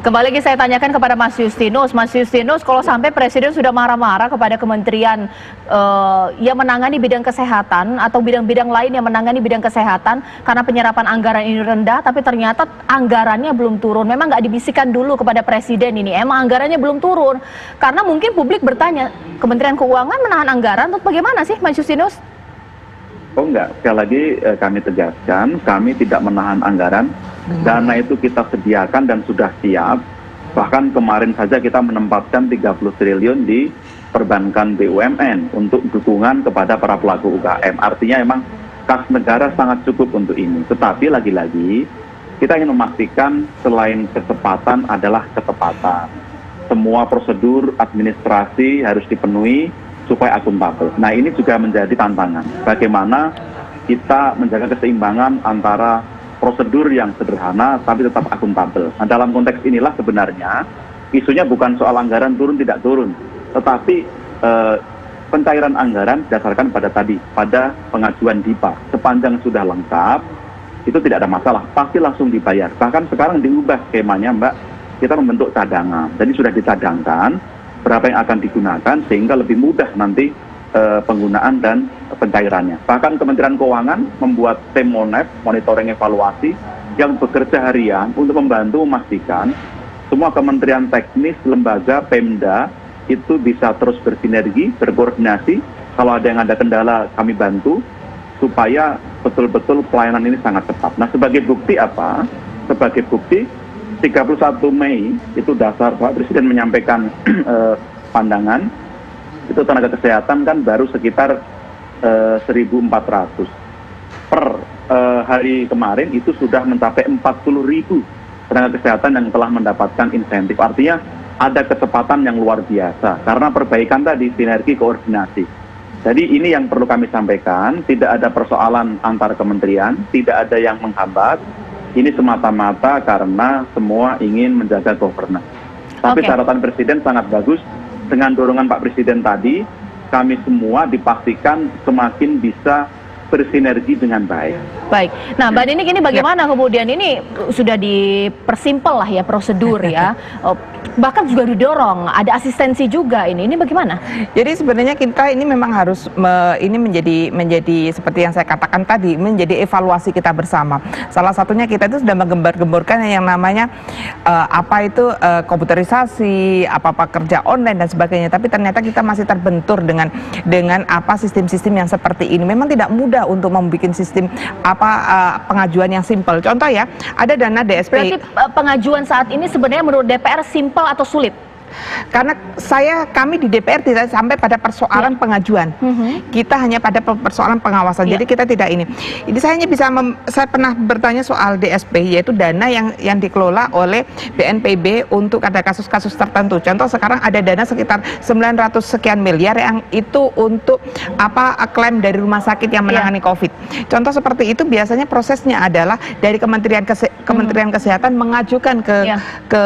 Kembali lagi saya tanyakan kepada Mas Justinus. Mas Justinus, kalau sampai Presiden sudah marah-marah kepada kementerian yang menangani bidang kesehatan atau bidang-bidang lain yang menangani bidang kesehatan karena penyerapan anggaran ini rendah, tapi ternyata anggarannya belum turun. Memang nggak dibisikkan dulu kepada Presiden ini, emang anggarannya belum turun. Karena mungkin publik bertanya, Kementerian Keuangan menahan anggaran, atau bagaimana sih Mas Justinus? Oh enggak, sekali lagi kami tegaskan, kami tidak menahan anggaran. Dana itu kita sediakan dan sudah siap. Bahkan kemarin saja kita menempatkan 30 triliun di perbankan BUMN untuk dukungan kepada para pelaku UKM. Artinya memang kas negara sangat cukup untuk ini. Tetapi lagi-lagi kita ingin memastikan selain kecepatan adalah ketepatan. Semua prosedur administrasi harus dipenuhi supaya akuntabel. Nah, ini juga menjadi tantangan. Bagaimana kita menjaga keseimbangan antara prosedur yang sederhana tapi tetap akuntabel. Nah, dalam konteks inilah sebenarnya isunya bukan soal anggaran turun tidak turun, tetapi pencairan anggaran berdasarkan pada pengajuan DIPA. Sepanjang sudah lengkap, itu tidak ada masalah, pasti langsung dibayar. Bahkan sekarang diubah skemanya, Mbak, kita membentuk cadangan. Jadi sudah dicadangkan berapa yang akan digunakan sehingga lebih mudah nanti penggunaan dan pencairannya. Bahkan Kementerian Keuangan membuat tim monitoring evaluasi yang bekerja harian untuk membantu memastikan semua kementerian teknis, lembaga, Pemda itu bisa terus bersinergi, berkoordinasi. Kalau ada yang ada kendala kami bantu supaya betul-betul pelayanan ini sangat cepat. Nah, sebagai bukti apa? Sebagai bukti 31 Mei itu dasar Pak Presiden menyampaikan pandangan itu tenaga kesehatan kan baru sekitar 1.400 per hari kemarin itu sudah mencapai 40.000 tenaga kesehatan yang telah mendapatkan insentif. Artinya ada kecepatan yang luar biasa karena perbaikan tadi sinergi koordinasi. Jadi ini yang perlu kami sampaikan, tidak ada persoalan antar kementerian, tidak ada yang menghambat. Ini semata-mata karena semua ingin menjaga governance. Tapi catatan Presiden sangat bagus. Dengan dorongan Pak Presiden tadi, kami semua dipastikan semakin bisa bersinergi dengan baik. Baik. Nah, Mbak Nining, ini bagaimana kemudian ini sudah dipersimpel lah ya prosedur ya. Bahkan juga didorong, ada asistensi juga ini. Ini bagaimana? Jadi sebenarnya kita ini memang harus ini menjadi seperti yang saya katakan tadi, menjadi evaluasi kita bersama. Salah satunya kita itu sudah menggembar-gemborkan yang namanya komputerisasi, apa kerja online dan sebagainya. Tapi ternyata kita masih terbentur dengan sistem-sistem yang seperti ini. Memang tidak mudah untuk membuat sistem pengajuan yang simpel. Contoh ya, ada dana DSP. Berarti pengajuan saat ini sebenarnya menurut DPR simpel atau sulit? Karena kami di DPR tidak sampai pada persoalan pengajuan, kita hanya pada persoalan pengawasan. Jadi kita tidak ini. Ini saya hanya saya pernah bertanya soal DSP, yaitu dana yang dikelola oleh BNPB untuk ada kasus-kasus tertentu. Contoh sekarang ada dana sekitar 900 sekian miliar yang itu untuk klaim dari rumah sakit yang menangani COVID. Contoh seperti itu biasanya prosesnya adalah dari Kementerian Kesehatan mengajukan ke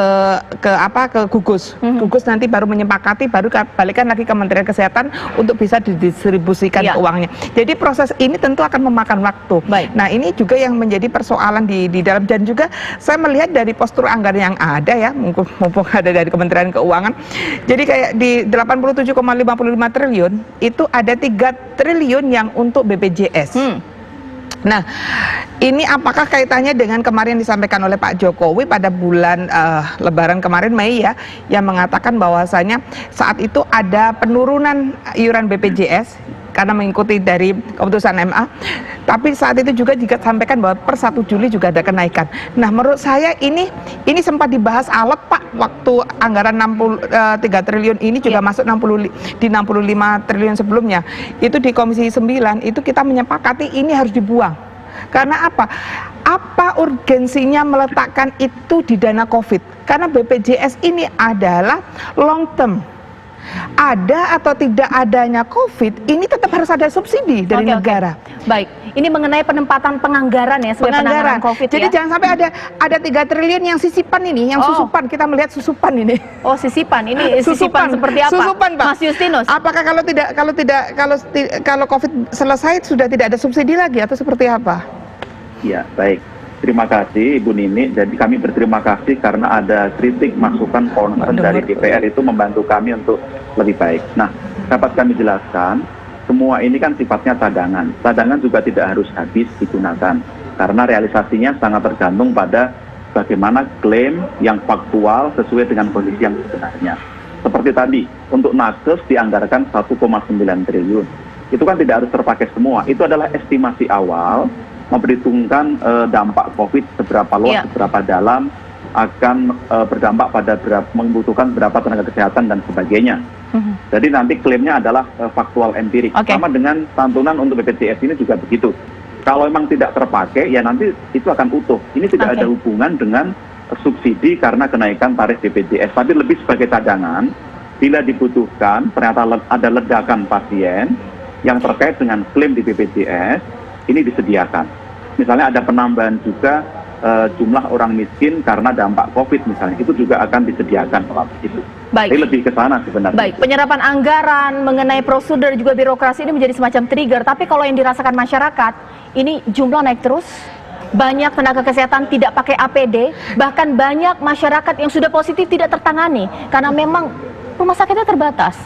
gugus. Gugus nanti baru menyepakati, baru balikan lagi Kementerian Kesehatan untuk bisa didistribusikan uangnya. Jadi proses ini tentu akan memakan waktu. Nah, ini juga yang menjadi persoalan di dalam, dan juga saya melihat dari postur anggaran yang ada ya, mumpung ada dari Kementerian Keuangan. Jadi kayak di 87,55 triliun itu ada 3 triliun yang untuk BPJS. Nah, ini apakah kaitannya dengan kemarin disampaikan oleh Pak Jokowi pada bulan Lebaran kemarin, Mei ya, yang mengatakan bahwasanya saat itu ada penurunan iuran BPJS karena mengikuti dari keputusan MA. Tapi saat itu juga sampaikan bahwa per 1 Juli juga ada kenaikan. Nah, menurut saya ini sempat dibahas alot Pak, waktu anggaran 3 triliun ini juga masuk 65 triliun sebelumnya. Itu di Komisi 9 itu kita menyepakati ini harus dibuang. Karena apa? Apa urgensinya meletakkan itu di dana COVID? Karena BPJS ini adalah long term. Ada atau tidak adanya COVID, ini tetap harus ada subsidi dari negara. Baik, ini mengenai penempatan penganggaran ya sebagai penanganan COVID. Jadi jangan sampai ada 3 triliun yang sisipan ini, yang susupan. Kita melihat susupan ini. Oh, sisipan. Ini sisipan seperti apa? Susupan, Pak. Mas Justinus. Apakah kalau COVID selesai sudah tidak ada subsidi lagi atau seperti apa? Ya, baik. Terima kasih Ibu Nini. Jadi kami berterima kasih karena ada kritik, masukan, concern dari DPR itu membantu kami untuk lebih baik. Nah, dapat kami jelaskan, semua ini kan sifatnya cadangan. Cadangan juga tidak harus habis digunakan karena realisasinya sangat tergantung pada bagaimana klaim yang faktual sesuai dengan kondisi yang sebenarnya. Seperti tadi, untuk nakes dianggarkan 1,9 triliun. Itu kan tidak harus terpakai semua. Itu adalah estimasi awal, memperhitungkan dampak COVID seberapa luas, seberapa dalam, akan berdampak pada membutuhkan berapa tenaga kesehatan dan sebagainya. Jadi nanti klaimnya adalah faktual empirik. Sama dengan santunan untuk BPJS ini juga begitu. Kalau memang tidak terpakai, ya nanti itu akan utuh. Ini tidak ada hubungan dengan subsidi karena kenaikan tarif BPJS, tapi lebih sebagai cadangan. Bila dibutuhkan, ternyata ada ledakan pasien yang terkait dengan klaim di BPJS, ini disediakan. Misalnya ada penambahan juga jumlah orang miskin karena dampak COVID misalnya, itu juga akan disediakan melalui itu. Baik. Jadi lebih ke sana sebenarnya. Baik, penyerapan anggaran mengenai prosedur juga birokrasi ini menjadi semacam trigger. Tapi kalau yang dirasakan masyarakat, ini jumlah naik terus. Banyak tenaga kesehatan tidak pakai APD, bahkan banyak masyarakat yang sudah positif tidak tertangani karena memang rumah sakitnya terbatas.